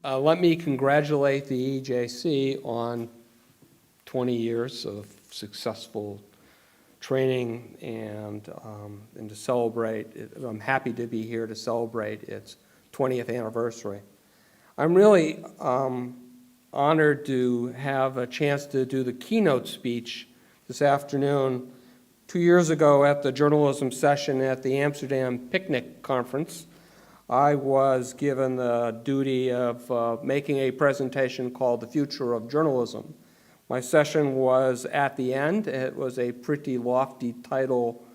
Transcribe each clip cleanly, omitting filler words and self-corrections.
Let me congratulate the EJC on 20 years of successful training and to celebrate. I'm happy to be here to celebrate its 20th anniversary. I'm really honored to have a chance to do the keynote speech this afternoon. 2 years ago at the journalism session at the Amsterdam Picnic Conference, I was given the duty of making a presentation called The Future of Journalism. My session was at the end. It was a pretty lofty title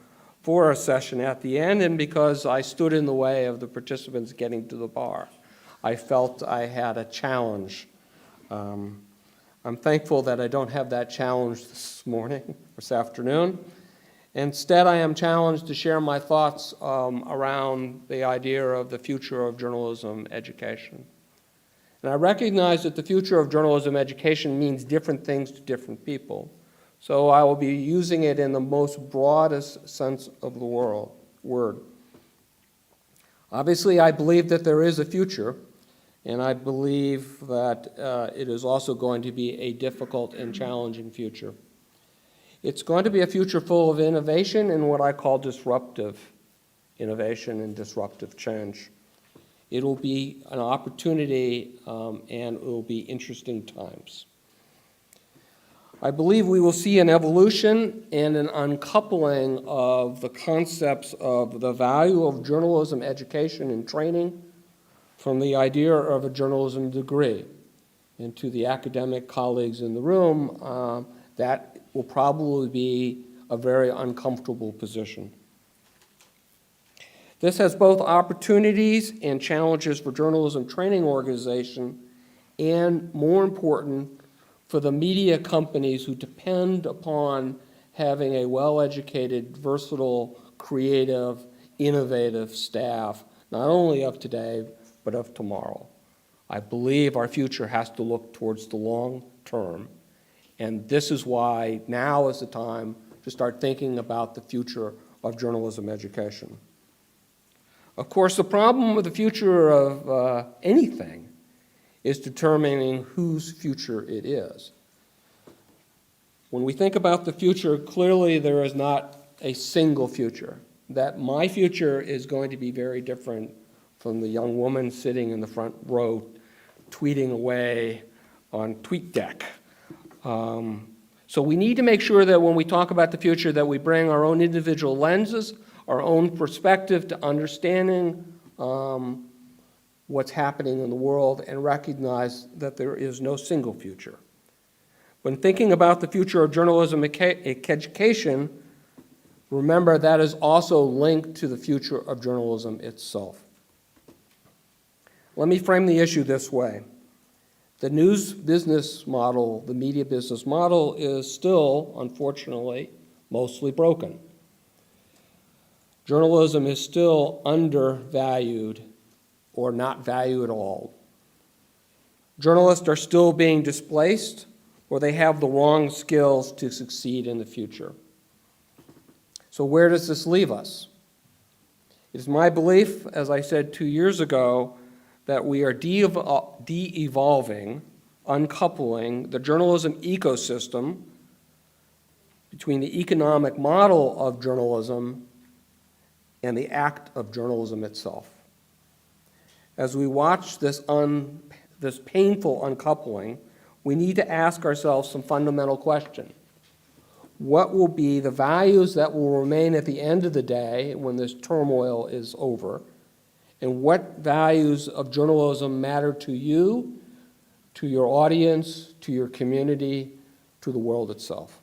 for a session at the end, and because I stood in the way of the participants getting to the bar, I felt I had a challenge. I'm thankful that I don't have that challenge this afternoon. Instead, I am challenged to share my thoughts around the idea of the future of journalism education. And I recognize that the future of journalism education means different things to different people. So I will be using it in the most broadest sense of the word. Obviously, I believe that there is a future, and I believe that it is also going to be a difficult and challenging future. It's going to be a future full of innovation and what I call disruptive innovation and disruptive change. It will be an opportunity and it will be interesting times. I believe we will see an evolution and an uncoupling of the concepts of the value of journalism education and training from the idea of a journalism degree. And to the academic colleagues in the room, that will probably be a very uncomfortable position. This has both opportunities and challenges for journalism training organization and, more important, for the media companies who depend upon having a well-educated, versatile, creative, innovative staff, not only of today, but of tomorrow. I believe our future has to look towards the long term. And this is why now is the time to start thinking about the future of journalism education. Of course, the problem with the future of anything is determining whose future it is. When we think about the future, clearly there is not a single future. That my future is going to be very different from the young woman sitting in the front row tweeting away on TweetDeck. So we need to make sure that when we talk about the future that we bring our own individual lenses, our own perspective to understanding what's happening in the world and recognize that there is no single future. When thinking about the future of journalism education, remember that is also linked to the future of journalism itself. Let me frame the issue this way. The news business model, the media business model, is still, unfortunately, mostly broken. Journalism is still undervalued or not valued at all. Journalists are still being displaced or they have the wrong skills to succeed in the future. So where does this leave us? It is my belief, as I said 2 years ago, that we are de-evolving, uncoupling the journalism ecosystem between the economic model of journalism and the act of journalism itself. As we watch this painful uncoupling, we need to ask ourselves some fundamental questions. What will be the values that will remain at the end of the day when this turmoil is over? And what values of journalism matter to you, to your audience, to your community, to the world itself?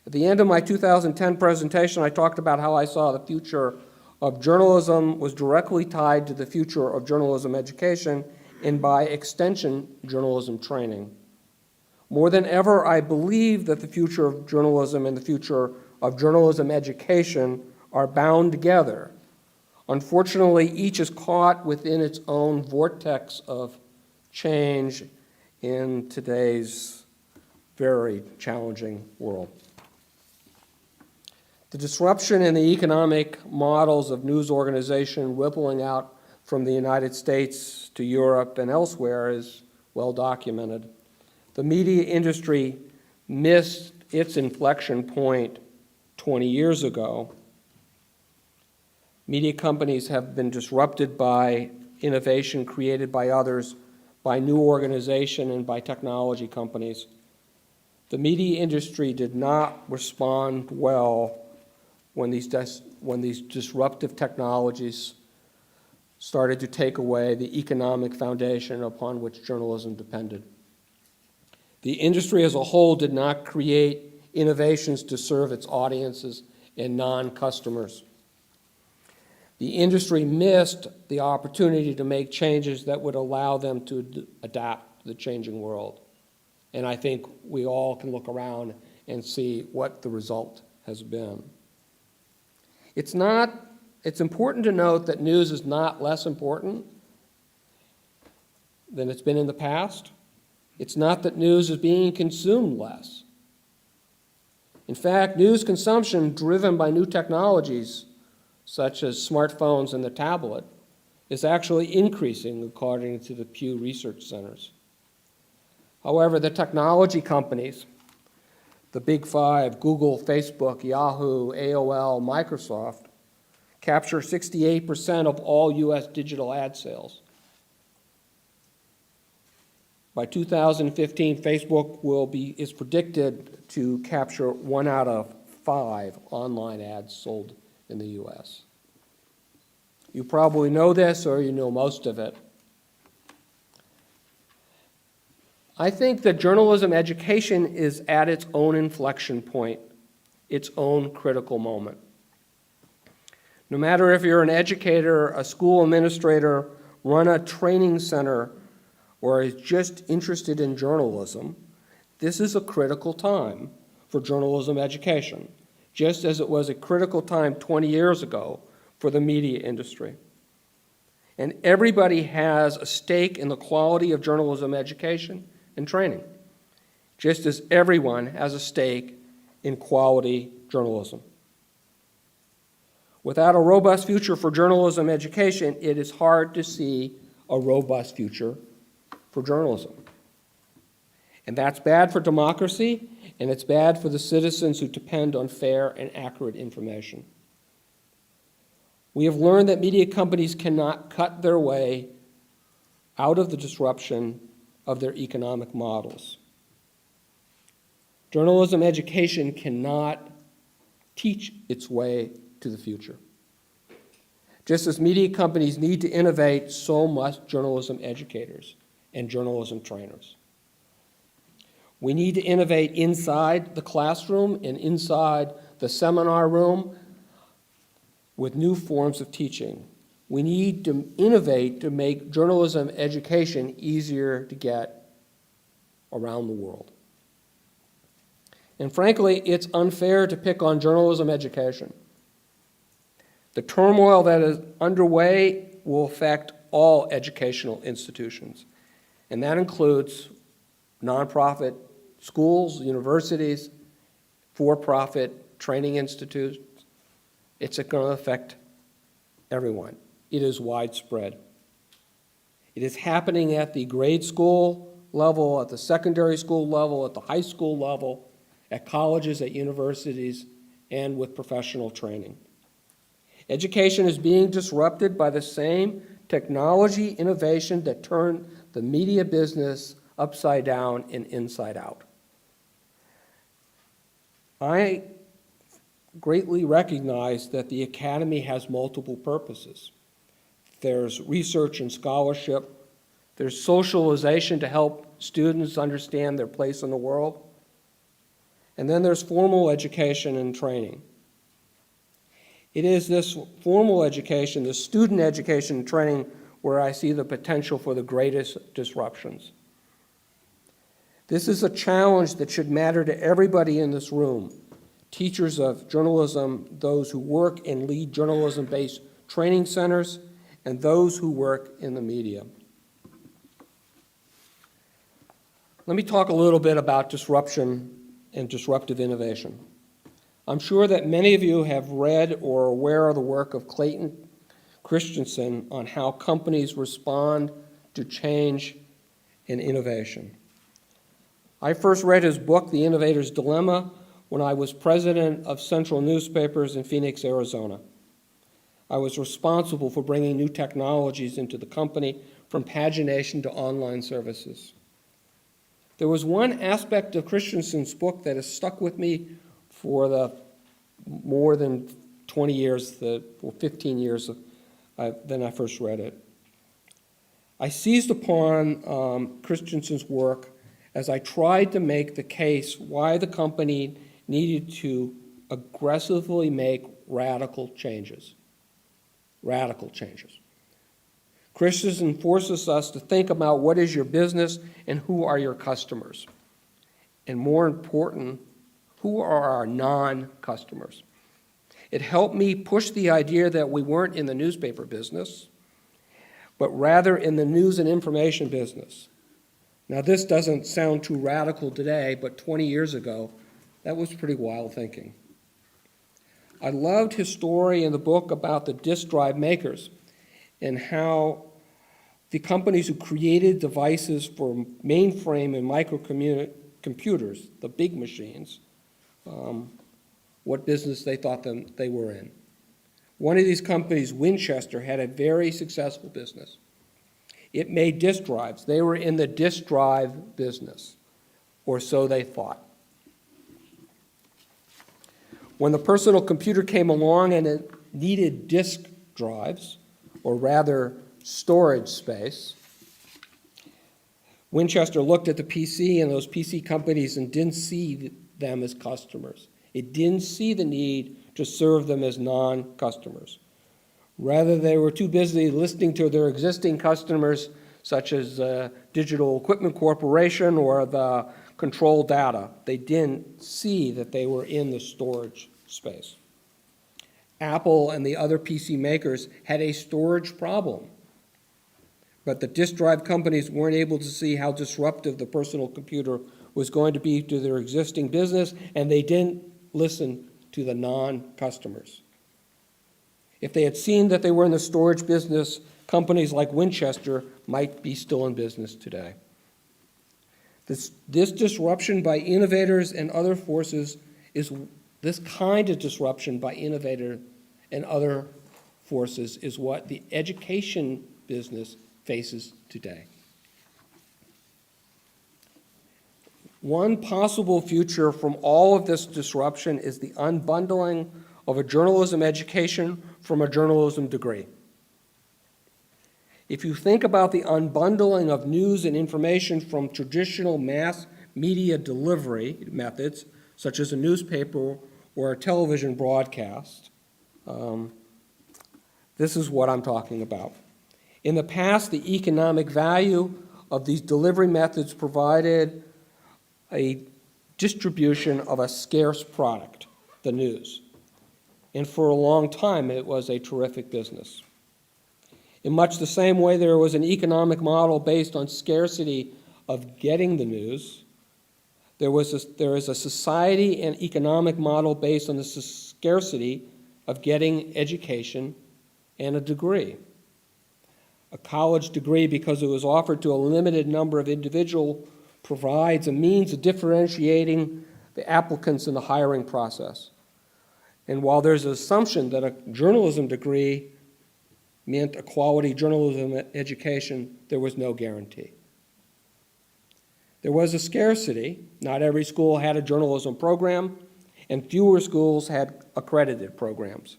At the end of my 2010 presentation, I talked about how I saw the future of journalism was directly tied to the future of journalism education and, by extension, journalism training. More than ever, I believe that the future of journalism and the future of journalism education are bound together. Unfortunately, each is caught within its own vortex of change in today's very challenging world. The disruption in the economic models of news organization rippling out from the United States to Europe and elsewhere is well documented. The media industry missed its inflection point 20 years ago. Media companies have been disrupted by innovation created by others, by new organization, and by technology companies. The media industry did not respond well when these disruptive technologies started to take away the economic foundation upon which journalism depended. The industry as a whole did not create innovations to serve its audiences and non-customers. The industry missed the opportunity to make changes that would allow them to adapt to the changing world. And I think we all can look around and see what the result has been. It's important to note that news is not less important than it's been in the past. It's not that news is being consumed less. In fact, news consumption driven by new technologies, such as smartphones and the tablet, is actually increasing according to the Pew Research Centers. However, the technology companies, the Big Five, Google, Facebook, Yahoo, AOL, Microsoft, capture 68% of all U.S. digital ad sales. By 2015, Facebook is predicted to capture 1 out of 5 online ads sold in the U.S. You probably know this, or you know most of it. I think that journalism education is at its own inflection point, its own critical moment. No matter if you're an educator, a school administrator, run a training center, or is just interested in journalism, this is a critical time for journalism education, just as it was a critical time 20 years ago for the media industry. And everybody has a stake in the quality of journalism education and training, just as everyone has a stake in quality journalism. Without a robust future for journalism education, it is hard to see a robust future for journalism. And that's bad for democracy, and it's bad for the citizens who depend on fair and accurate information. We have learned that media companies cannot cut their way out of the disruption of their economic models. Journalism education cannot teach its way to the future. Just as media companies need to innovate, so must journalism educators and journalism trainers. We need to innovate inside the classroom and inside the seminar room with new forms of teaching. We need to innovate to make journalism education easier to get around the world. And frankly, it's unfair to pick on journalism education. The turmoil that is underway will affect all educational institutions, and that includes nonprofit schools, universities, for-profit training institutes. It's going to affect everyone. It is widespread. It is happening at the grade school level, at the secondary school level, at the high school level, at colleges, at universities, and with professional training. Education is being disrupted by the same technology innovation that turned the media business upside down and inside out. I greatly recognize that the academy has multiple purposes. There's research and scholarship. There's socialization to help students understand their place in the world. And then there's formal education and training. It is this formal education, the student education and training, where I see the potential for the greatest disruptions. This is a challenge that should matter to everybody in this room, teachers of journalism, those who work and lead journalism-based training centers, and those who work in the media. Let me talk a little bit about disruption and disruptive innovation. I'm sure that many of you have read or are aware of the work of Clayton, Christensen on how companies respond to change and innovation. I first read his book, The Innovator's Dilemma, when I was president of Central Newspapers in Phoenix, Arizona. I was responsible for bringing new technologies into the company, from pagination to online services. There was one aspect of Christensen's book that has stuck with me for the more than 20 years, or 15 years then I first read it. I seized upon Christensen's work as I tried to make the case why the company needed to aggressively make radical changes. Radical changes. Christensen forces us to think about what is your business and who are your customers. And more important, who are our non-customers? It helped me push the idea that we weren't in the newspaper business, but rather in the news and information business. Now, this doesn't sound too radical today, but 20 years ago, that was pretty wild thinking. I loved his story in the book about the disk drive makers and how the companies who created devices for mainframe and microcomputers, the big machines, what business they thought they were in. One of these companies, Winchester, had a very successful business. It made disk drives. They were in the disk drive business, or so they thought. When the personal computer came along and it needed disk drives, or rather storage space, Winchester looked at the PC and those PC companies and didn't see them as customers. It didn't see the need to serve them as non-customers. Rather, they were too busy listening to their existing customers, such as Digital Equipment Corporation or the Control Data. They didn't see that they were in the storage space. Apple and the other PC makers had a storage problem, but the disk drive companies weren't able to see how disruptive the personal computer was going to be to their existing business, and they didn't listen to the non-customers. If they had seen that they were in the storage business, companies like Winchester might be still in business today. This disruption by innovators and other forces is this kind of disruption by innovators and other forces is what the education business faces today. One possible future from all of this disruption is the unbundling of a journalism education from a journalism degree. If you think about the unbundling of news and information from traditional mass media delivery methods, such as a newspaper or a television broadcast, this is what I'm talking about. In the past, the economic value of these delivery methods provided a distribution of a scarce product, the news. And for a long time, it was a terrific business. In much the same way there was an economic model based on scarcity of getting the news, there is a society and economic model based on the scarcity of getting education and a degree. A college degree, because it was offered to a limited number of individuals, provides a means of differentiating the applicants in the hiring process. And while there's an assumption that a journalism degree meant a quality journalism education, there was no guarantee. There was a scarcity. Not every school had a journalism program, and fewer schools had accredited programs.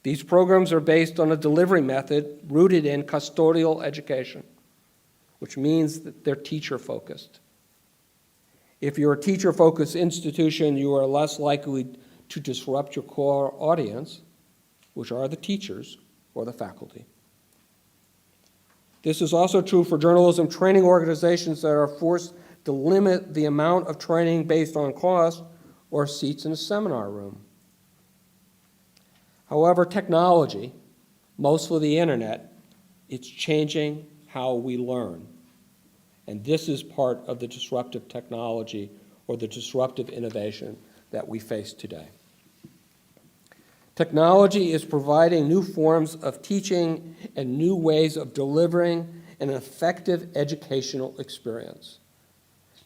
These programs are based on a delivery method rooted in custodial education, which means that they're teacher-focused. If you're a teacher-focused institution, you are less likely to disrupt your core audience, which are the teachers or the faculty. This is also true for journalism training organizations that are forced to limit the amount of training based on cost or seats in a seminar room. However, technology, mostly the internet, it's changing how we learn. And this is part of the disruptive technology or the disruptive innovation that we face today. Technology is providing new forms of teaching and new ways of delivering an effective educational experience.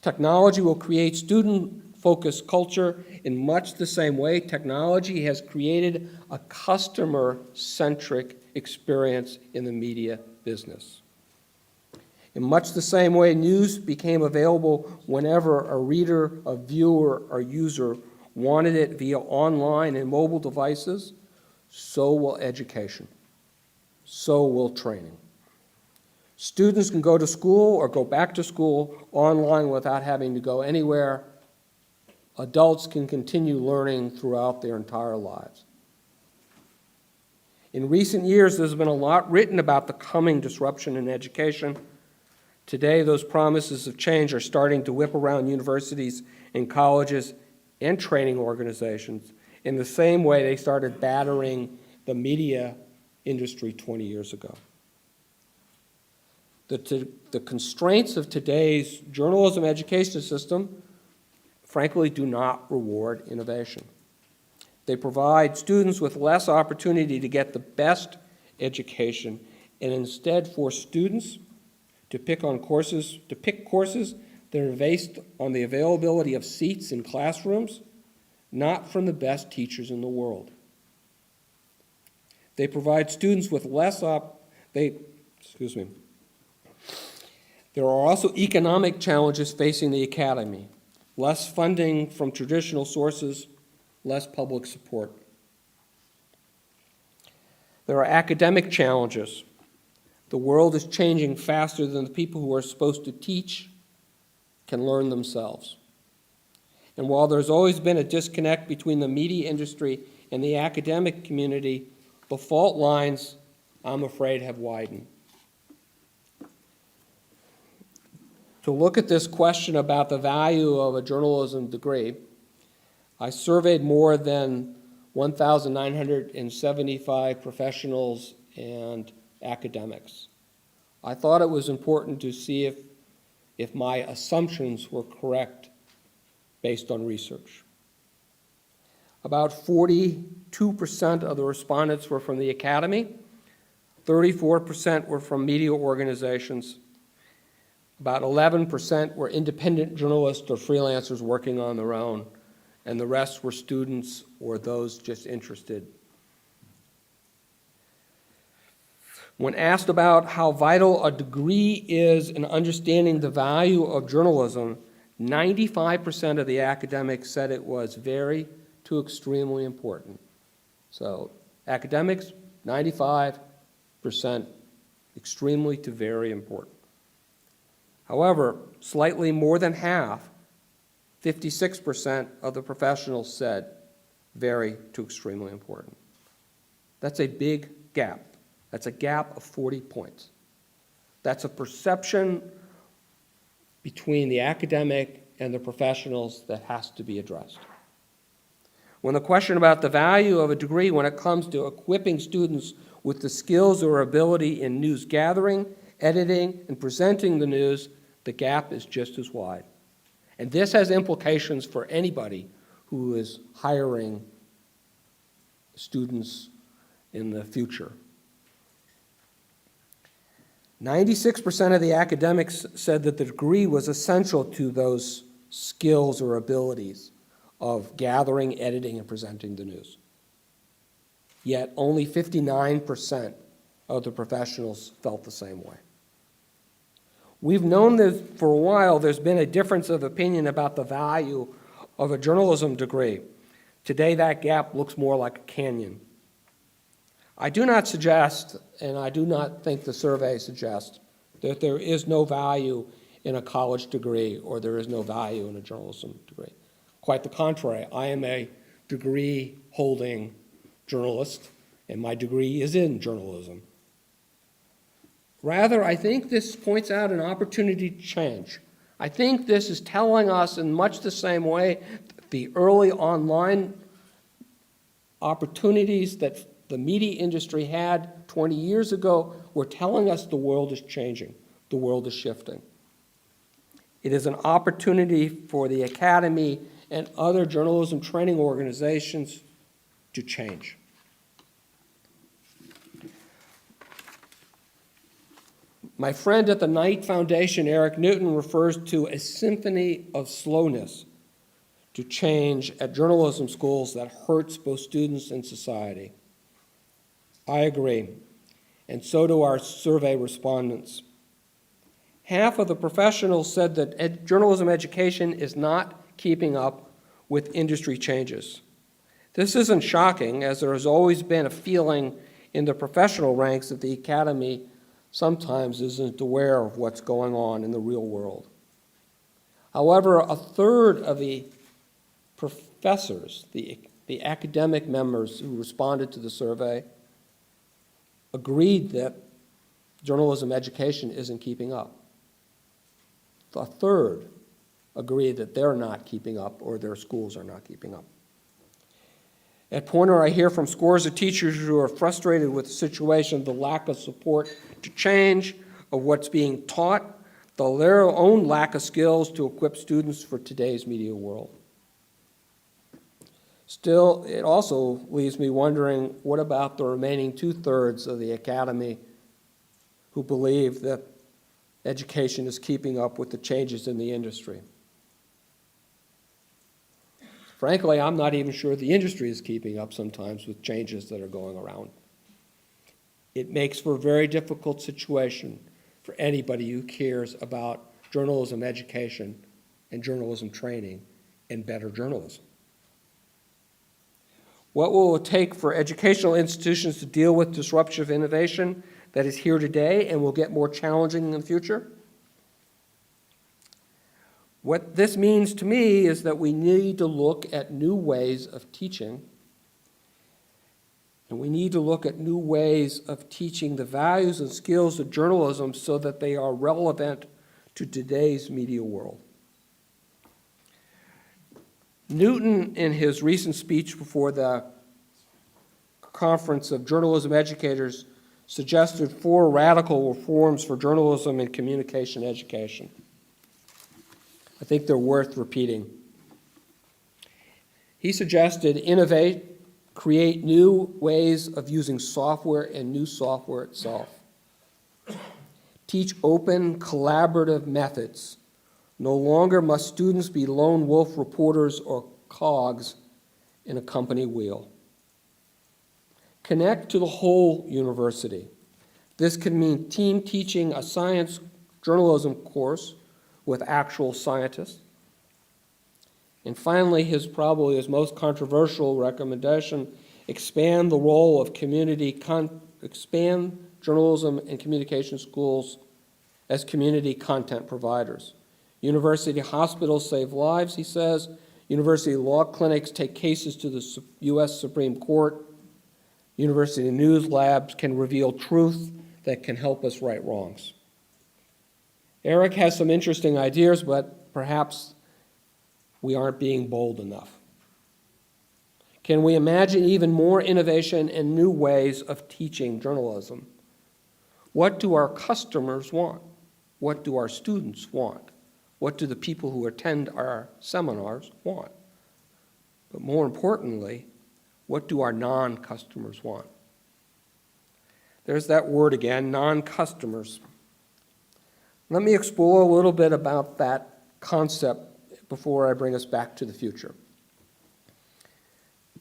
Technology will create student-focused culture in much the same way technology has created a customer-centric experience in the media business. In much the same way news became available whenever a reader, a viewer, or user wanted it via online and mobile devices, so will education. So will training. Students can go to school or go back to school online without having to go anywhere. Adults can continue learning throughout their entire lives. In recent years, there's been a lot written about the coming disruption in education. Today, those promises of change are starting to whip around universities and colleges and training organizations in the same way they started battering the media industry 20 years ago. The constraints of today's journalism education system, frankly, do not reward innovation. They provide students with less opportunity to get the best education and instead force students to pick courses that are based on the availability of seats in classrooms, not from the best teachers in the world. They provide students with There are also economic challenges facing the academy. Less funding from traditional sources, less public support. There are academic challenges. The world is changing faster than the people who are supposed to teach can learn themselves. And while there's always been a disconnect between the media industry and the academic community, the fault lines, I'm afraid, have widened. To look at this question about the value of a journalism degree, I surveyed more than 1,975 professionals and academics. I thought it was important to see if my assumptions were correct based on research. About 42% of the respondents were from the academy, 34% were from media organizations, about 11% were independent journalists or freelancers working on their own, and the rest were students or those just interested. When asked about how vital a degree is in understanding the value of journalism, 95% of the academics said it was very to extremely important. So academics, 95%, extremely to very important. However, slightly more than half, 56% of the professionals said very to extremely important. That's a big gap. That's a gap of 40 points. That's a perception between the academic and the professionals that has to be addressed. When the question about the value of a degree when it comes to equipping students with the skills or ability in news gathering, editing, and presenting the news, the gap is just as wide. And this has implications for anybody who is hiring students in the future. 96% of the academics said that the degree was essential to those skills or abilities of gathering, editing, and presenting the news. Yet only 59% of the professionals felt the same way. We've known that for a while there's been a difference of opinion about the value of a journalism degree. Today that gap looks more like a canyon. I do not suggest, and I do not think the survey suggests, that there is no value in a college degree or there is no value in a journalism degree. Quite the contrary, I am a degree-holding journalist, and my degree is in journalism. Rather, I think this points out an opportunity to change. I think this is telling us in much the same way the early online opportunities that the media industry had 20 years ago were telling us the world is changing, the world is shifting. It is an opportunity for the academy and other journalism training organizations to change. My friend at the Knight Foundation, Eric Newton, refers to a symphony of slowness to change at journalism schools that hurts both students and society. I agree, and so do our survey respondents. Half of the professionals said that journalism education is not keeping up with industry changes. This isn't shocking, as there has always been a feeling in the professional ranks that the academy sometimes isn't aware of what's going on in the real world. However, a third of the professors, the academic members who responded to the survey, agreed that journalism education isn't keeping up. A third agreed that they're not keeping up or their schools are not keeping up. At Poynter, I hear from scores of teachers who are frustrated with the situation, the lack of support to change, of what's being taught, their own lack of skills to equip students for today's media world. Still, it also leaves me wondering, what about the remaining two-thirds of the academy who believe that education is keeping up with the changes in the industry? Frankly, I'm not even sure the industry is keeping up sometimes with changes that are going around. It makes for a very difficult situation for anybody who cares about journalism education and journalism training and better journalism. What will it take for educational institutions to deal with disruptive innovation that is here today and will get more challenging in the future? What this means to me is that we need to look at new ways of teaching, and we need to look at new ways of teaching the values and skills of journalism so that they are relevant to today's media world. Newton, in his recent speech before the Conference of Journalism Educators, suggested 4 radical reforms for journalism and communication education. I think they're worth repeating. He suggested innovate, create new ways of using software and new software itself. Teach open, collaborative methods. No longer must students be lone wolf reporters or cogs in a company wheel. Connect to the whole university. This can mean team teaching a science journalism course with actual scientists. And finally, probably his most controversial recommendation, expand the role of expand journalism and communication schools as community content providers. University hospitals save lives, he says. University law clinics take cases to the U.S. Supreme Court. University news labs can reveal truth that can help us right wrongs. Eric has some interesting ideas, but perhaps we aren't being bold enough. Can we imagine even more innovation and new ways of teaching journalism? What do our customers want? What do our students want? What do the people who attend our seminars want? But more importantly, what do our non-customers want? There's that word again, non-customers. Let me explore a little bit about that concept before I bring us back to the future.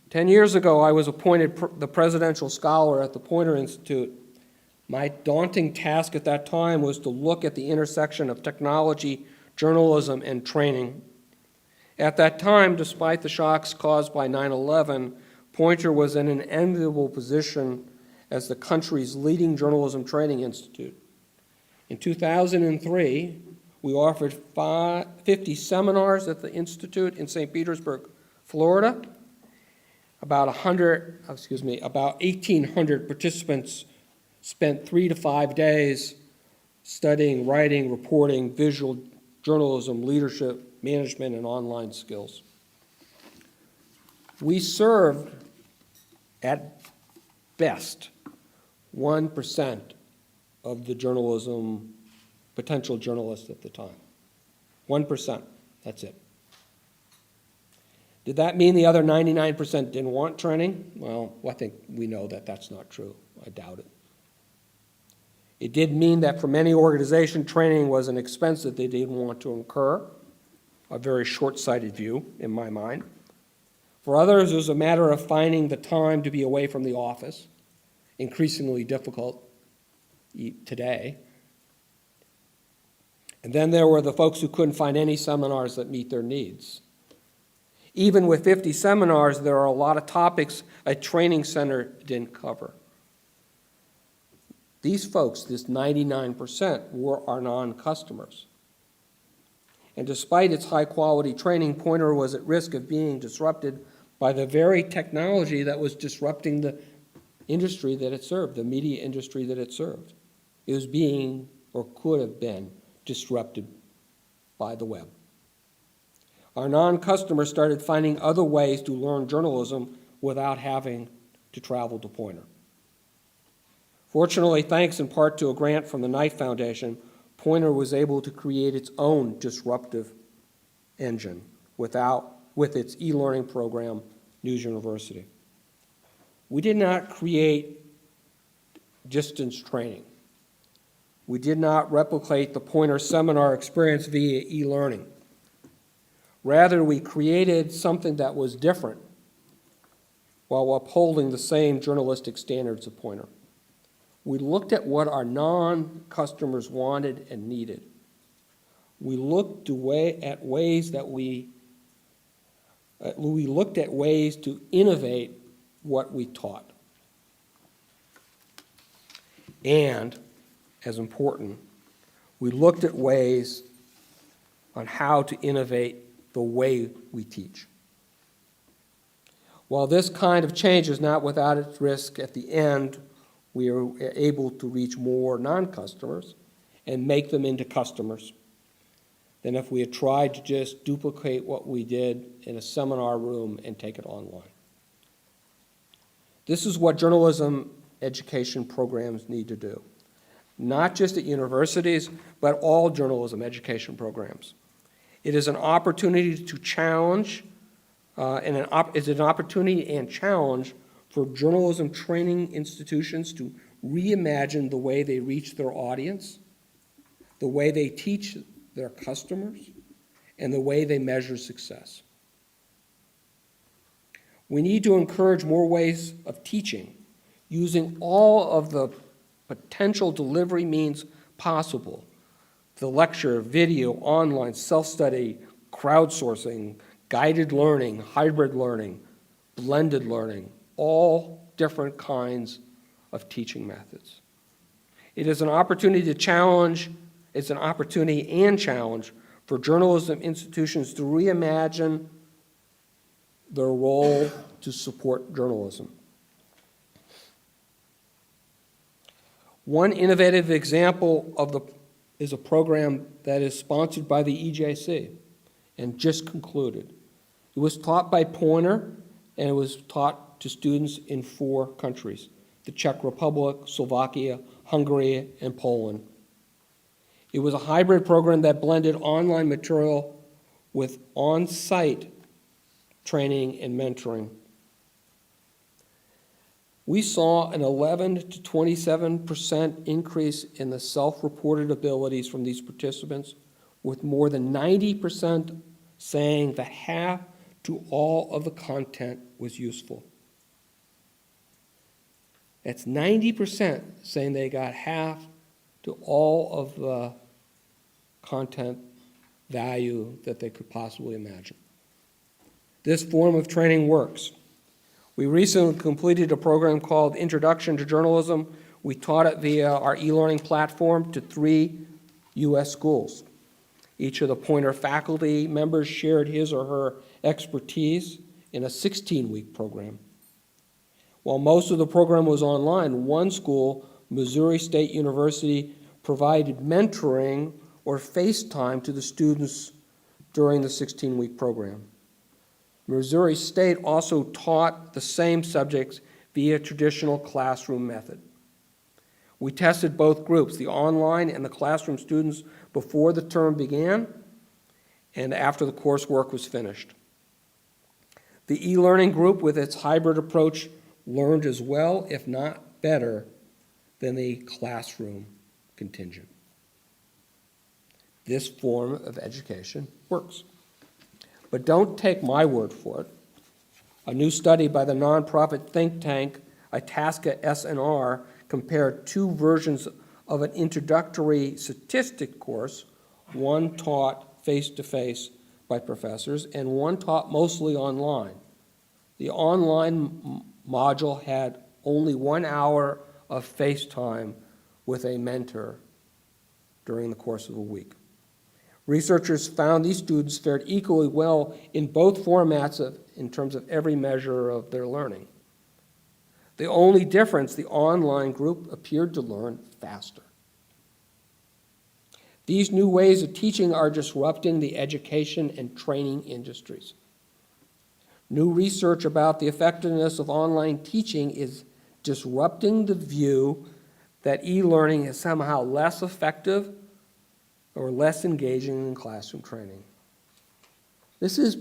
10 years ago, I was appointed the presidential scholar at the Poynter Institute. My daunting task at that time was to look at the intersection of technology, journalism, and training. At that time, despite the shocks caused by 9/11, Poynter was in an enviable position as the country's leading journalism training institute. In 2003, we offered 50 seminars at the Institute in St. Petersburg, Florida. About 1,800 participants spent 3 to 5 days studying writing, reporting, visual journalism, leadership, management, and online skills. We served, at best, 1% of the journalism, potential journalists at the time. 1%, that's it. Did that mean the other 99% didn't want training? Well, I think we know that that's not true. I doubt it. It did mean that for many organizations, training was an expense that they didn't want to incur, a very short-sighted view in my mind. For others, it was a matter of finding the time to be away from the office, increasingly difficult today. And then there were the folks who couldn't find any seminars that meet their needs. Even with 50 seminars, there are a lot of topics a training center didn't cover. These folks, this 99%, were our non-customers. And despite its high-quality training, Poynter was at risk of being disrupted by the very technology that was disrupting the industry that it served, the media industry that it served. It was being, or could have been, disrupted by the web. Our non-customers started finding other ways to learn journalism without having to travel to Poynter. Fortunately, thanks in part to a grant from the Knight Foundation, Poynter was able to create its own disruptive engine with its e-learning program, News University. We did not create distance training. We did not replicate the Poynter seminar experience via e-learning. Rather, we created something that was different while upholding the same journalistic standards of Poynter. We looked at what our non-customers wanted and needed. We looked at ways to innovate what we taught. And, as important, we looked at ways on how to innovate the way we teach. While this kind of change is not without its risk, at the end, we are able to reach more non-customers and make them into customers than if we had tried to just duplicate what we did in a seminar room and take it online. This is what journalism education programs need to do, not just at universities, but all journalism education programs. It is an opportunity to challenge, it's an opportunity and challenge for journalism training institutions to reimagine the way they reach their audience, the way they teach their customers, and the way they measure success. We need to encourage more ways of teaching, using all of the potential delivery means possible: the lecture, video, online, self-study, crowdsourcing, guided learning, hybrid learning, blended learning, all different kinds of teaching methods. It is an opportunity to challenge, it's an opportunity and challenge for journalism institutions to reimagine their role to support journalism. One innovative example is a program that is sponsored by the EJC and just concluded. It was taught by Poynter, and it was taught to students in 4 countries: the Czech Republic, Slovakia, Hungary, and Poland. It was a hybrid program that blended online material with on-site training and mentoring. We saw an 11 to 27% increase in the self-reported abilities from these participants, with more than 90% saying that half to all of the content was useful. That's 90% saying they got half to all of the content value that they could possibly imagine. This form of training works. We recently completed a program called Introduction to Journalism. We taught it via our e-learning platform to 3 U.S. schools. Each of the Poynter faculty members shared his or her expertise in a 16-week program. While most of the program was online, one school, Missouri State University, provided mentoring or FaceTime to the students during the 16-week program. Missouri State also taught the same subjects via traditional classroom method. We tested both groups, the online and the classroom students, before the term began and after the coursework was finished. The e-learning group, with its hybrid approach, learned as well, if not better, than the classroom contingent. This form of education works. But don't take my word for it. A new study by the nonprofit think tank Itasca S&R compared two versions of an introductory statistic course, one taught face-to-face by professors and one taught mostly online. The online module had only 1 hour of face time with a mentor during the course of a week. Researchers found these students fared equally well in both formats in terms of every measure of their learning. The only difference, the online group appeared to learn faster. These new ways of teaching are disrupting the education and training industries. New research about the effectiveness of online teaching is disrupting the view that e-learning is somehow less effective or less engaging than classroom training. This is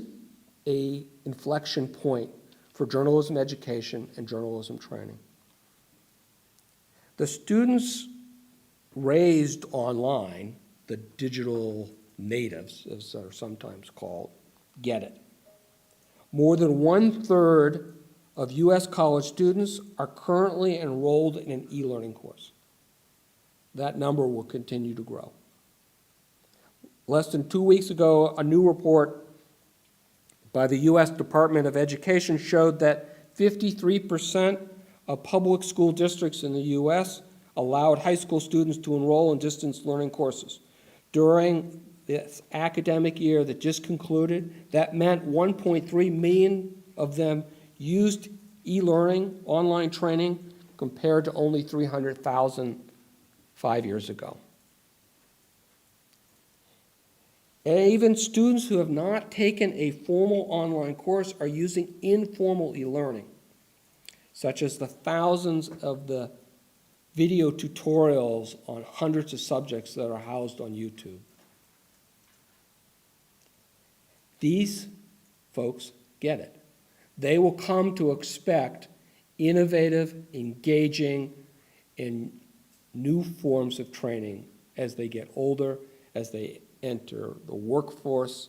an inflection point for journalism education and journalism training. The students raised online, the digital natives, as they're sometimes called, get it. More than 1/3 of U.S. college students are currently enrolled in an e-learning course. That number will continue to grow. Less than 2 weeks ago, a new report by the U.S. Department of Education showed that 53% of public school districts in the U.S. allowed high school students to enroll in distance learning courses. During this academic year that just concluded, that meant 1.3 million of them used e-learning, online training, compared to only 300,000 5 years ago. And even students who have not taken a formal online course are using informal e-learning, such as the thousands of the video tutorials on hundreds of subjects that are housed on YouTube. These folks get it. They will come to expect innovative, engaging, and new forms of training as they get older, as they enter the workforce,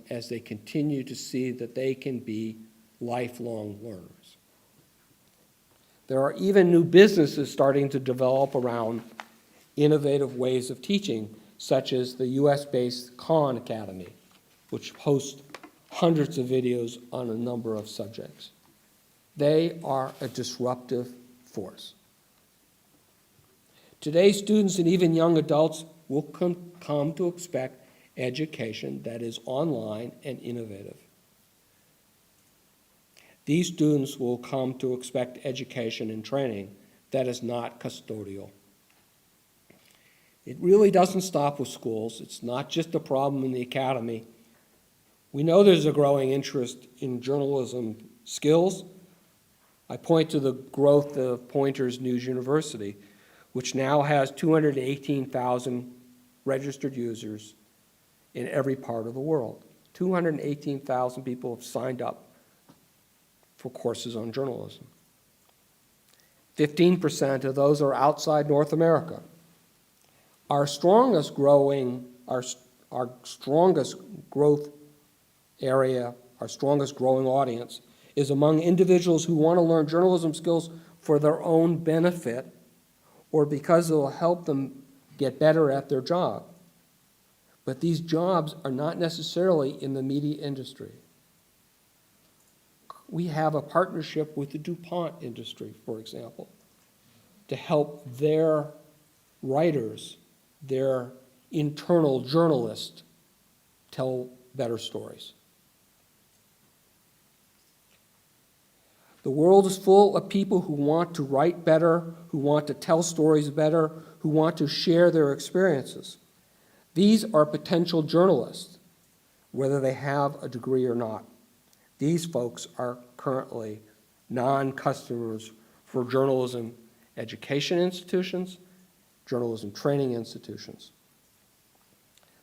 as they continue to see that they can be lifelong learners. There are even new businesses starting to develop around innovative ways of teaching, such as the US-based Khan Academy, which hosts hundreds of videos on a number of subjects. They are a disruptive force. Today's students and even young adults will come to expect education that is online and innovative. These students will come to expect education and training that is not custodial. It really doesn't stop with schools. It's not just a problem in the academy. We know there's a growing interest in journalism skills. I point to the growth of Poynter's News University, which now has 218,000 registered users in every part of the world. 218,000 people have signed up for courses on journalism. 15% of those are outside North America. Our strongest growth area, our strongest growing audience, is among individuals who want to learn journalism skills for their own benefit or because it will help them get better at their job. But these jobs are not necessarily in the media industry. We have a partnership with the DuPont industry, for example, to help their writers, their internal journalists, tell better stories. The world is full of people who want to write better, who want to tell stories better, who want to share their experiences. These are potential journalists, whether they have a degree or not. These folks are currently non-customers for journalism education institutions, journalism training institutions.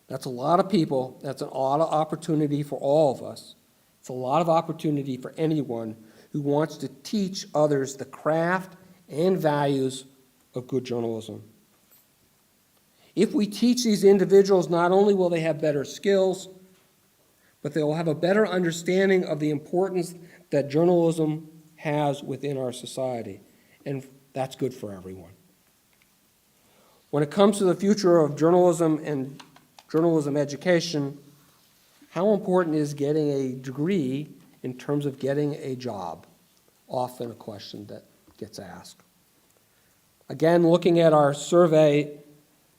That's a lot of people. That's a lot of opportunity for all of us. It's a lot of opportunity for anyone who wants to teach others the craft and values of good journalism. If we teach these individuals, not only will they have better skills, but they will have a better understanding of the importance that journalism has within our society. And that's good for everyone. When it comes to the future of journalism and journalism education, how important is getting a degree in terms of getting a job? Often a question that gets asked. Again, looking at our survey,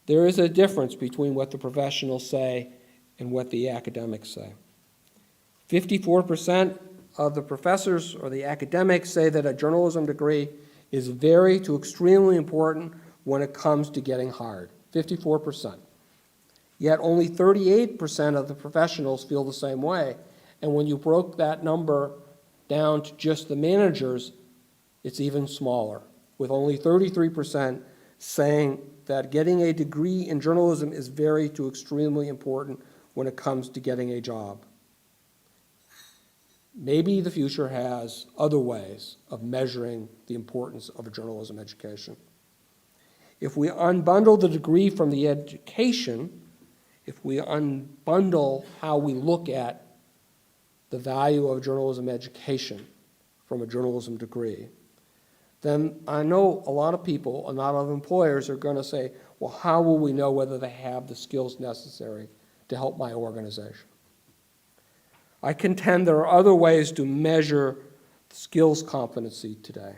there is a difference between what the professionals say and what the academics say. 54% of the professors or the academics say that a journalism degree is very to extremely important when it comes to getting hired. 54%. Yet only 38% of the professionals feel the same way. And when you broke that number down to just the managers, it's even smaller, with only 33% saying that getting a degree in journalism is very to extremely important when it comes to getting a job. Maybe the future has other ways of measuring the importance of a journalism education. If we unbundle the degree from the education, if we unbundle how we look at the value of journalism education from a journalism degree, then I know a lot of people, a lot of employers are going to say, well, how will we know whether they have the skills necessary to help my organization? I contend there are other ways to measure skills competency today.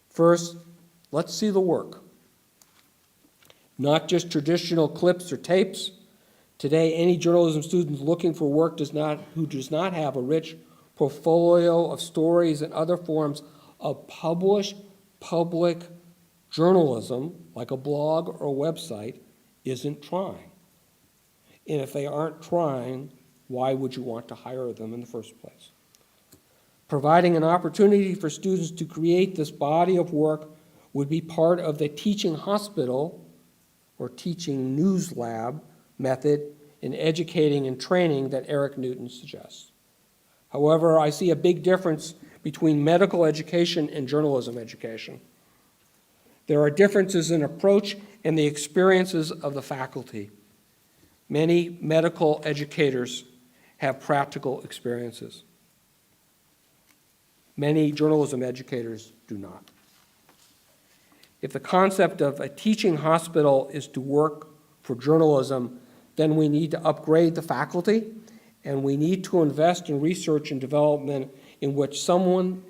First, let's see the work. Not just traditional clips or tapes. Today, any journalism student looking for work who does not have a rich portfolio of stories and other forms of published public journalism, like a blog or a website, isn't trying. And if they aren't trying, why would you want to hire them in the first place? Providing an opportunity for students to create this body of work would be part of the teaching hospital or teaching news lab method in educating and training that Eric Newton suggests. However, I see a big difference between medical education and journalism education. There are differences in approach and the experiences of the faculty. Many medical educators have practical experiences. Many journalism educators do not. If the concept of a teaching hospital is to work for journalism, then we need to upgrade the faculty, and we need to invest in research and development in which is something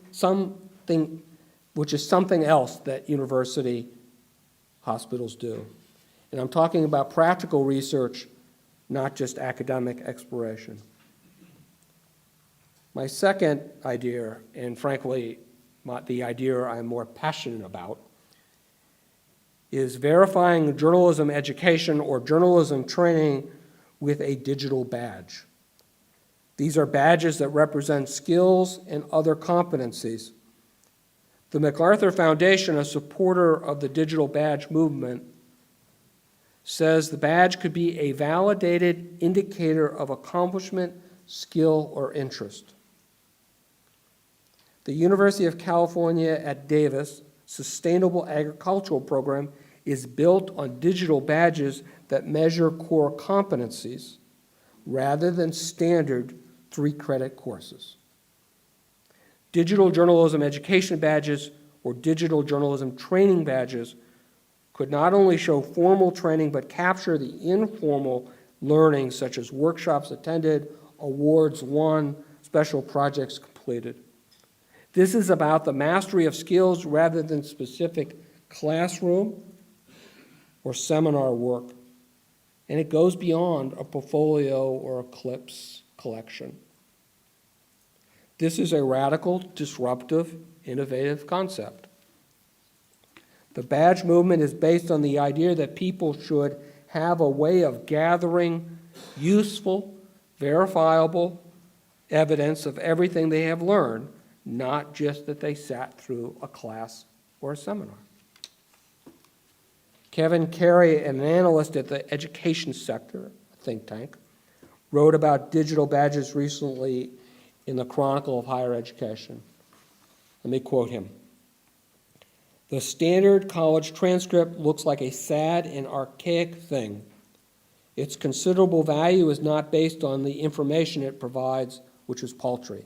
else that university hospitals do. And I'm talking about practical research, not just academic exploration. My second idea, and frankly, the idea I'm more passionate about, is verifying journalism education or journalism training with a digital badge. These are badges that represent skills and other competencies. The MacArthur Foundation, a supporter of the digital badge movement, says the badge could be a validated indicator of accomplishment, skill, or interest. The University of California at Davis Sustainable Agricultural Program is built on digital badges that measure core competencies rather than standard 3-credit courses. Digital journalism education badges or digital journalism training badges could not only show formal training but capture the informal learning such as workshops attended, awards won, special projects completed. This is about the mastery of skills rather than specific classroom or seminar work. And it goes beyond a portfolio or a clips collection. This is a radical, disruptive, innovative concept. The badge movement is based on the idea that people should have a way of gathering useful, verifiable evidence of everything they have learned, not just that they sat through a class or a seminar. Kevin Carey, an analyst at the education sector, a think tank, wrote about digital badges recently in the Chronicle of Higher Education. Let me quote him. The standard college transcript looks like a sad and archaic thing. Its considerable value is not based on the information it provides, which is paltry.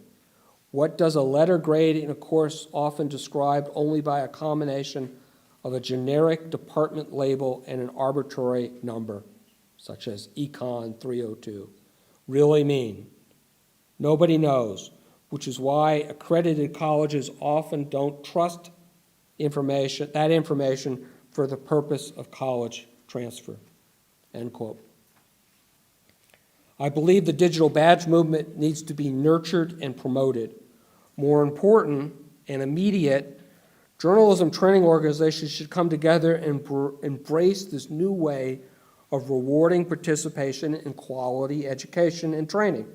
What does a letter grade in a course often described only by a combination of a generic department label and an arbitrary number, such as Econ 302, really mean? Nobody knows, which is why accredited colleges often don't trust that information for the purpose of college transfer, end quote. I believe the digital badge movement needs to be nurtured and promoted. More important and immediate, journalism training organizations should come together and embrace this new way of rewarding participation in quality education and training,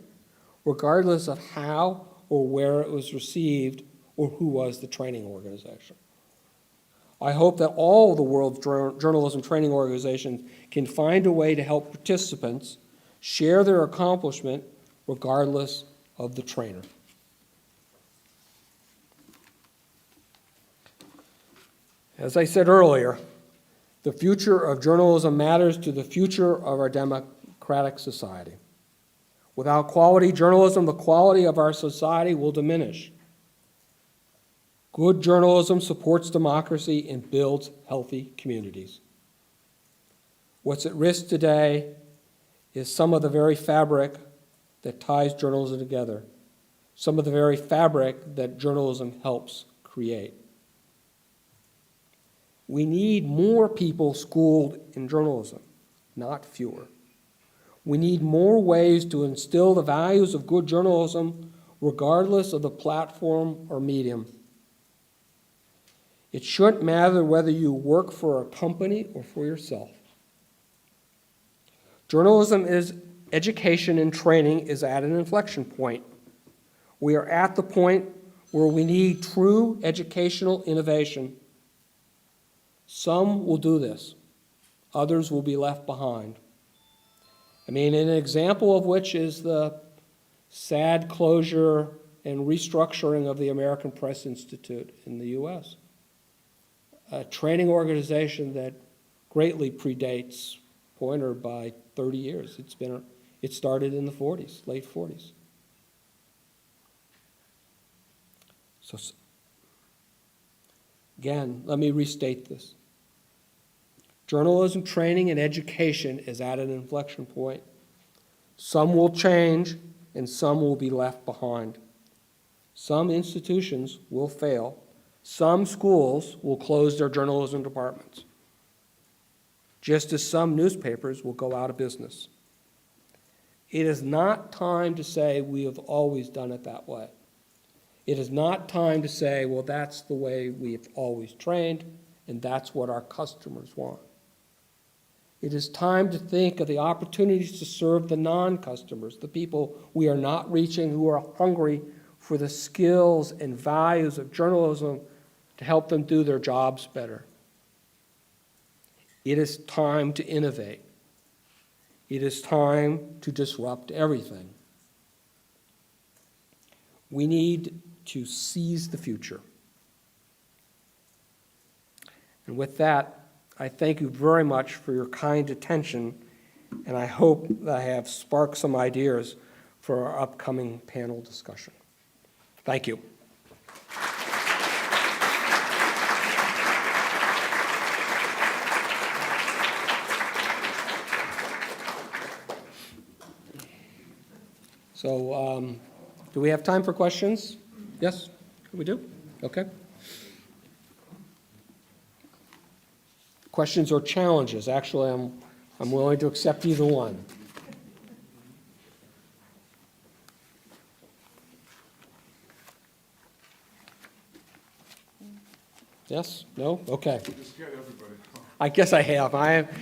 regardless of how or where it was received or who was the training organization. I hope that all of the world's journalism training organizations can find a way to help participants share their accomplishment regardless of the trainer. As I said earlier, the future of journalism matters to the future of our democratic society. Without quality journalism, the quality of our society will diminish. Good journalism supports democracy and builds healthy communities. What's at risk today is some of the very fabric that ties journalism together, some of the very fabric that journalism helps create. We need more people schooled in journalism, not fewer. We need more ways to instill the values of good journalism regardless of the platform or medium. It shouldn't matter whether you work for a company or for yourself. Journalism education and training is at an inflection point. We are at the point where we need true educational innovation. Some will do this. Others will be left behind. An example of which is the sad closure and restructuring of the American Press Institute in the U.S., a training organization that greatly predates Poynter by 30 years. It started in the 40s, late 40s. So again, let me restate this. Journalism training and education is at an inflection point. Some will change and some will be left behind. Some institutions will fail. Some schools will close their journalism departments, just as some newspapers will go out of business. It is not time to say we have always done it that way. It is not time to say, well, that's the way we have always trained, and that's what our customers want. It is time to think of the opportunities to serve the non-customers, the people we are not reaching who are hungry for the skills and values of journalism to help them do their jobs better. It is time to innovate. It is time to disrupt everything. We need to seize the future. And with that, I thank you very much for your kind attention, and I hope that I have sparked some ideas for our upcoming panel discussion. Thank you. So, do we have time for questions? Yes, we do? Okay. Questions or challenges? Actually, I'm willing to accept either one. Yes? No? Okay. You scared everybody. I guess I have.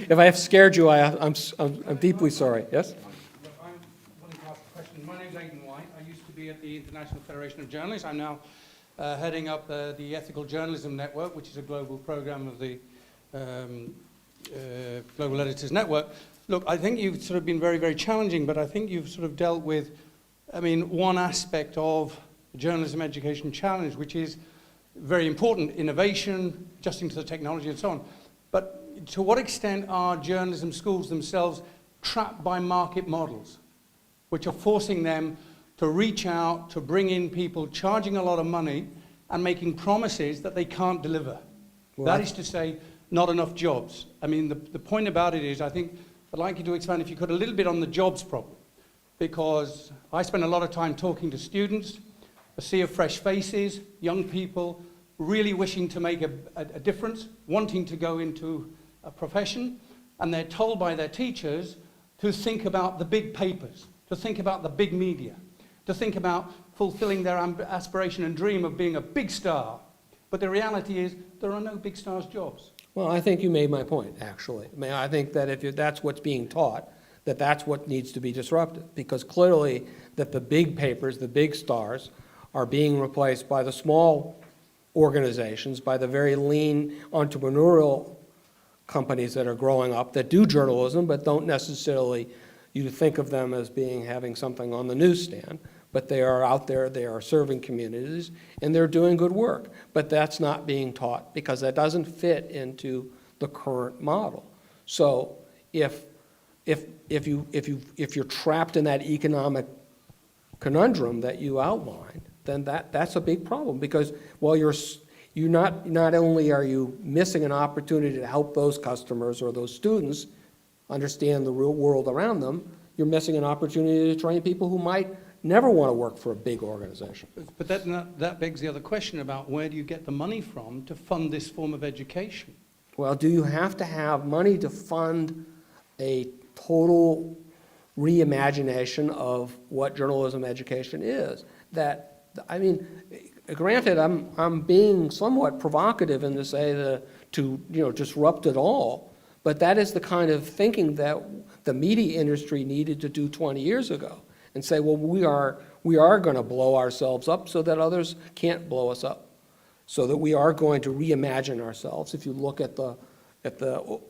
If I have scared you, I'm deeply sorry. Yes? I'm willing to ask a question. My name's Aidan White. I used to be at the International Federation of Journalists. I'm now heading up the Ethical Journalism Network, which is a global program of the Global Editors Network. Look, I think you've sort of been very, very challenging, but I think you've sort of dealt with, one aspect of the journalism education challenge, which is very important innovation, adjusting to the technology and so on. But to what extent are journalism schools themselves trapped by market models, which are forcing them to reach out, to bring in people charging a lot of money and making promises that they can't deliver? Well, that is to say, not enough jobs. I mean, the point about it is, I think, I'd like you to expand, if you could, a little bit on the jobs problem, because I spend a lot of time talking to students, a sea of fresh faces, young people, really wishing to make a difference, wanting to go into a profession, and they're told by their teachers to think about the big papers, to think about the big media, to think about fulfilling their aspiration and dream of being a big star. But the reality is, there are no big stars' jobs. Well, I think you made my point, actually. I mean, I think that if that's what's being taught, that's what needs to be disrupted, because clearly that the big papers, the big stars, are being replaced by the small organizations, by the very lean entrepreneurial companies that are growing up that do journalism but don't necessarily, you think of them as having something on the newsstand, but they are out there, they are serving communities, and they're doing good work. But that's not being taught because that doesn't fit into the current model. So if you're trapped in that economic conundrum that you outlined, then that's a big problem, because while you're not only are you missing an opportunity to help those customers or those students understand the real world around them, you're missing an opportunity to train people who might never want to work for a big organization. But that begs the other question about where do you get the money from to fund this form of education? Well, do you have to have money to fund a total reimagination of what journalism education is? I mean, granted, I'm being somewhat provocative in to say to disrupt it all, but that is the kind of thinking that the media industry needed to do 20 years ago, and say, well, we are going to blow ourselves up so that others can't blow us up, so that we are going to reimagine ourselves. If you look at the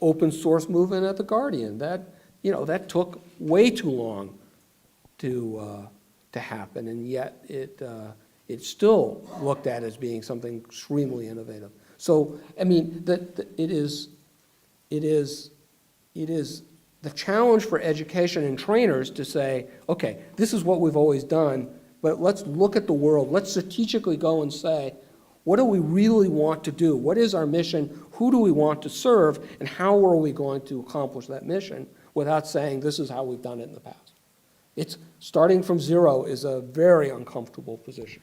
open source movement at The Guardian, that took way too long to happen, and yet it's still looked at as being something extremely innovative. So, I mean, it is the challenge for education and trainers to say, okay, this is what we've always done, but let's look at the world. Let's strategically go and say, what do we really want to do? What is our mission? Who do we want to serve? And how are we going to accomplish that mission without saying this is how we've done it in the past? It's starting from zero is a very uncomfortable position.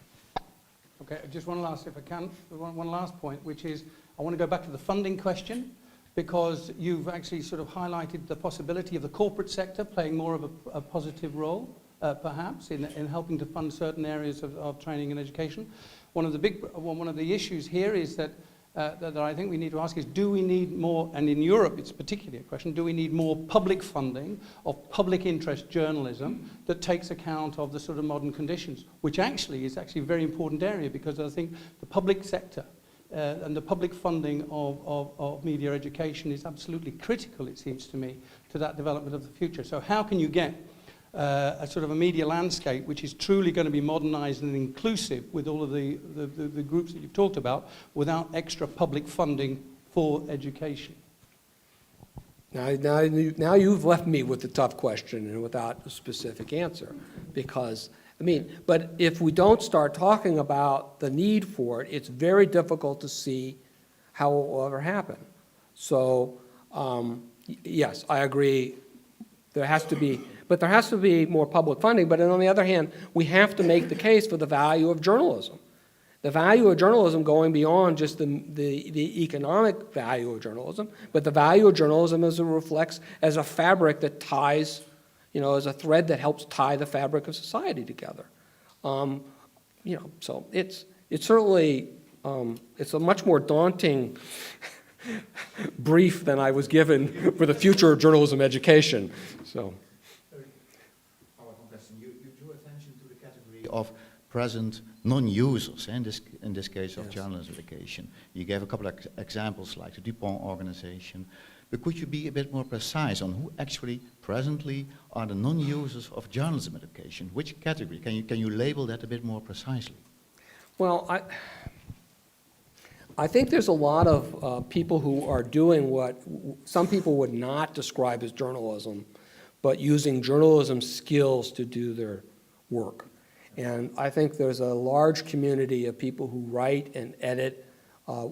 Okay, just one last, if I can, one last point, which is I want to go back to the funding question, because you've actually sort of highlighted the possibility of the corporate sector playing more of a positive role, perhaps, in helping to fund certain areas of training and education. One of the issues here is that I think we need to ask is, do we need more, and in Europe it's particularly a question, do we need more public funding of public interest journalism that takes account of the sort of modern conditions, which actually is a very important area, because I think the public sector and the public funding of media education is absolutely critical, it seems to me, to that development of the future. So how can you get a sort of a media landscape which is truly going to be modernized and inclusive with all of the groups that you've talked about without extra public funding for education? Now you've left me with the tough question and without a specific answer, because but if we don't start talking about the need for it, it's very difficult to see how it will ever happen. So, yes, I agree. There has to be more public funding, but on the other hand, we have to make the case for the value of journalism. The value of journalism going beyond just the economic value of journalism, but the value of journalism as it reflects as a fabric that ties, as a thread that helps tie the fabric of society together. So it's certainly, it's a much more daunting brief than I was given for the future of journalism education. So, you drew attention to the category of present non-users, in this case of journalism education. You gave a couple of examples like the DuPont organization, but could you be a bit more precise on who actually presently are the non-users of journalism education? Which category? Can you label that a bit more precisely? Well, I think there's a lot of people who are doing what some people would not describe as journalism, but using journalism skills to do their work. And I think there's a large community of people who write and edit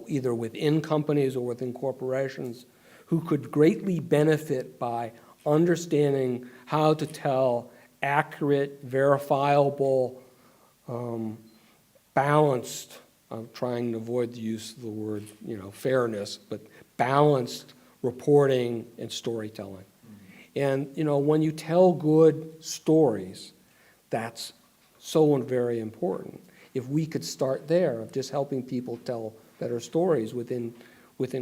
either within companies or within corporations who could greatly benefit by understanding how to tell accurate, verifiable, balanced, I'm trying to avoid the use of the word, fairness, but balanced reporting and storytelling. And, when you tell good stories, that's so very important. If we could start there, of just helping people tell better stories within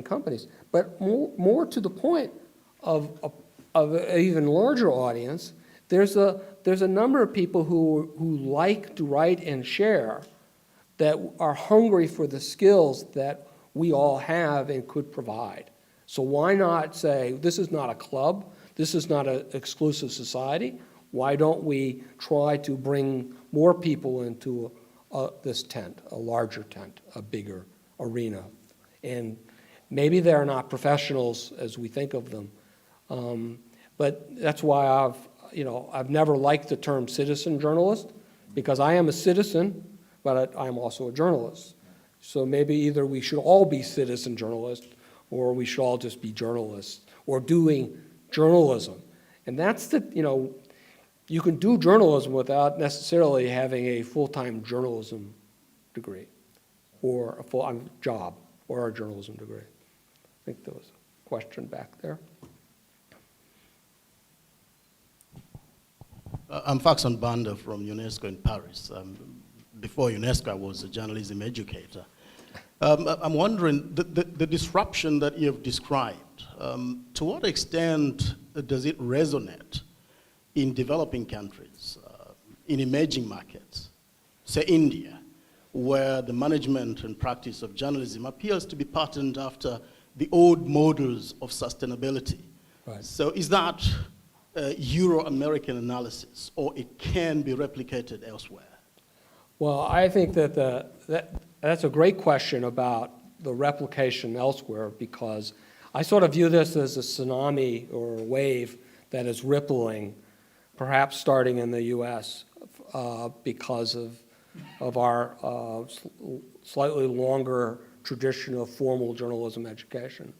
companies. But more to the point of an even larger audience, there's a number of people who like to write and share that are hungry for the skills that we all have and could provide. So why not say, this is not a club, this is not an exclusive society, why don't we try to bring more people into this tent, a larger tent, a bigger arena? And maybe they're not professionals as we think of them, but that's why I've never liked the term citizen journalist, because I am a citizen, but I'm also a journalist. So maybe either we should all be citizen journalists, or we should all just be journalists, or doing journalism. And that's you can do journalism without necessarily having a full-time journalism degree, or a full-time job, or a journalism degree. I think there was a question back there. I'm Faxon Banda from UNESCO in Paris. Before UNESCO, I was a journalism educator. I'm wondering, the disruption that you've described, to what extent does it resonate in developing countries, in emerging markets, say India, where the management and practice of journalism appears to be patterned after the old models of sustainability? Right. So is that Euro-American analysis, or it can be replicated elsewhere? Well, I think that's a great question about the replication elsewhere, because I sort of view this as a tsunami or a wave that is rippling, perhaps starting in the U.S. Because of our slightly longer tradition of formal journalism education.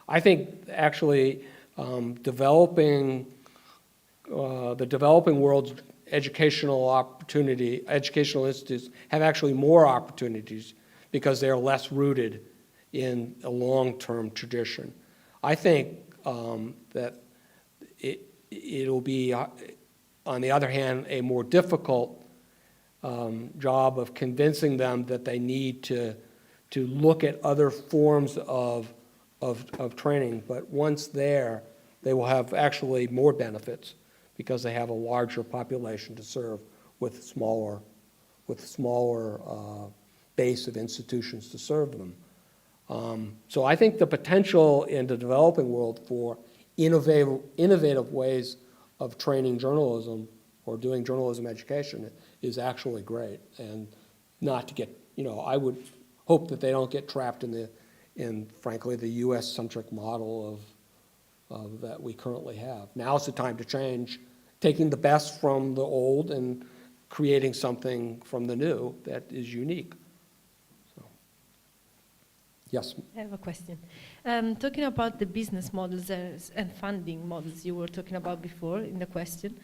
I think actually the developing world's educational institutes have actually more opportunities because they are less rooted in a long-term tradition. I think that it'll be, on the other hand, a more difficult job of convincing them that they need to look at other forms of training. But once there, they will have actually more benefits because they have a larger population to serve with smaller base of institutions to serve them. So I think the potential in the developing world for innovative ways of training journalism or doing journalism education is actually great, and not to get, I would hope that they don't get trapped in frankly, the US-centric model of that we currently have. Now's the time to change, taking the best from the old and creating something from the new that is unique. So, yes? I have a question. Talking about the business models and funding models you were talking about before in the question,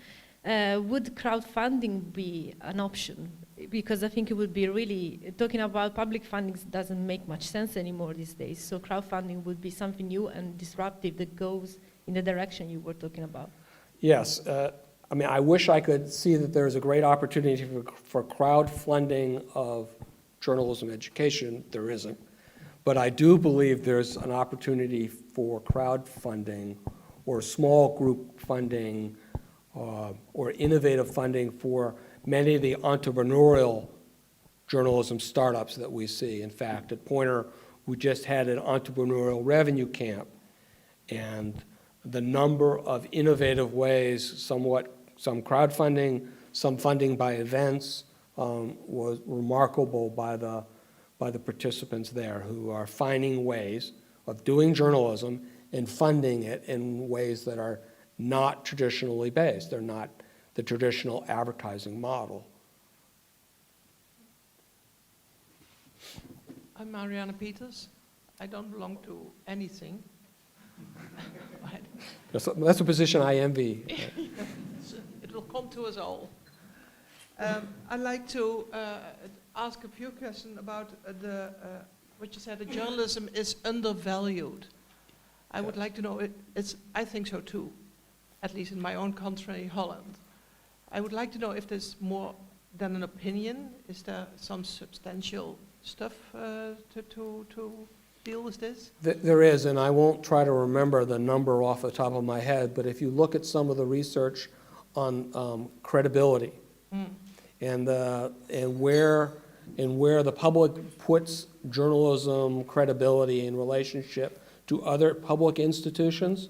would crowdfunding be an option? Because I think it would be really, talking about public funding doesn't make much sense anymore these days. So crowdfunding would be something new and disruptive that goes in the direction you were talking about. Yes. I wish I could see that there's a great opportunity for crowdfunding of journalism education. There isn't. But I do believe there's an opportunity for crowdfunding or small group funding or innovative funding for many of the entrepreneurial journalism startups that we see. In fact, at Poynter, we just had an entrepreneurial revenue camp, and the number of innovative ways, some crowdfunding, some funding by events, was remarkable by by the participants there who are finding ways of doing journalism and funding it in ways that are not traditionally based. They're not the traditional advertising model. I'm Mariana Peters. I don't belong to anything. That's a position I envy. It will come to us all. I'd like to ask a few questions about what you said, that journalism is undervalued. I would like to know, I think so too, at least in my own country, Holland. I would like to know if there's more than an opinion. Is there some substantial stuff to deal with this? There is, and I won't try to remember the number off the top of my head, but if you look at some of the research on credibility and where the public puts journalism credibility in relationship to other public institutions,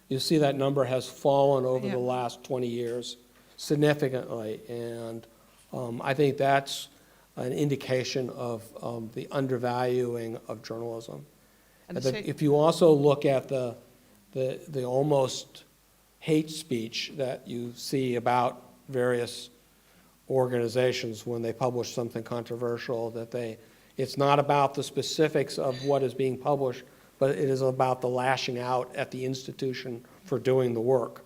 you see that number has fallen over the last 20 years significantly, and I think that's an indication of the undervaluing of journalism. And If you also look at the almost hate speech that you see about various organizations when they publish something controversial, it's not about the specifics of what is being published, but it is about the lashing out at the institution for doing the work.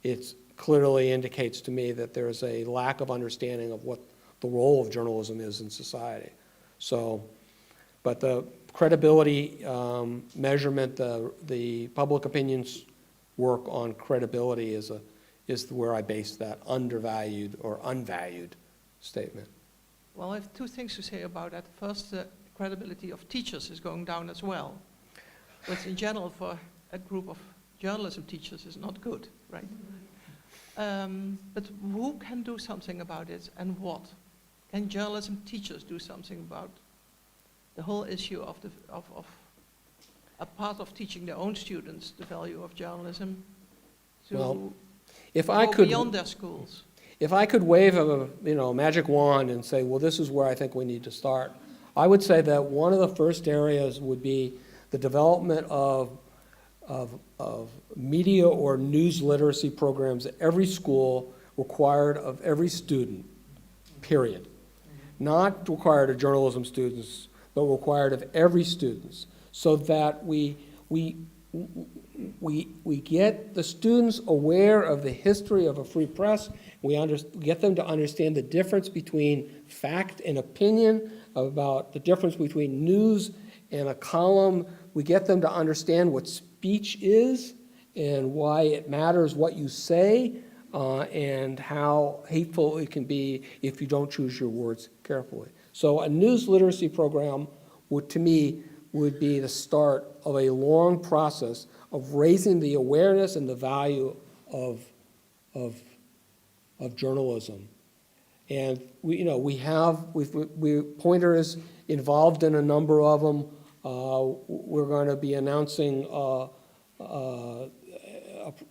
It clearly indicates to me that there is a lack of understanding of what the role of journalism is in society. So, but the credibility measurement, the public opinions work on credibility is where I base that undervalued or unvalued statement. Well, I have two things to say about that. First, the credibility of teachers is going down as well, which in general for a group of journalism teachers is not good, right? But who can do something about it, and what? Can journalism teachers do something about the whole issue of a part of teaching their own students the value of journalism to Well, go beyond their schools? If I could wave a magic wand and say, well, this is where I think we need to start, I would say that one of the first areas would be the development of media or news literacy programs at every school required of every student, period. Not required of journalism students, but required of every student, so that we get the students aware of the history of a free press. We get them to understand the difference between fact and opinion, about the difference between news and a column. We get them to understand what speech is and why it matters what you say, and how hateful it can be if you don't choose your words carefully. So a news literacy program to me, would be the start of a long process of raising the awareness and the value of journalism. And Poynter is involved in a number of them. We're going to be announcing a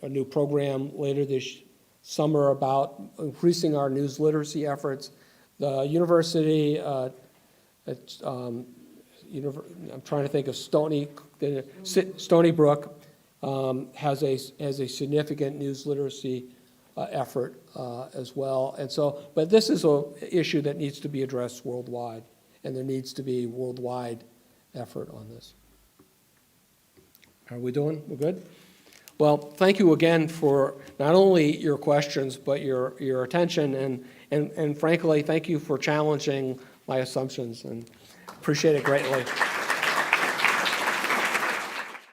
new program later this summer about increasing our news literacy efforts. The university, I'm trying to think of Stony Brook, has a significant news literacy effort as well. And so, but this is an issue that needs to be addressed worldwide, and there needs to be worldwide effort on this. Are we doing? We're good? Well, thank you again for not only your questions, but your attention, and frankly, thank you for challenging my assumptions, and appreciate it greatly.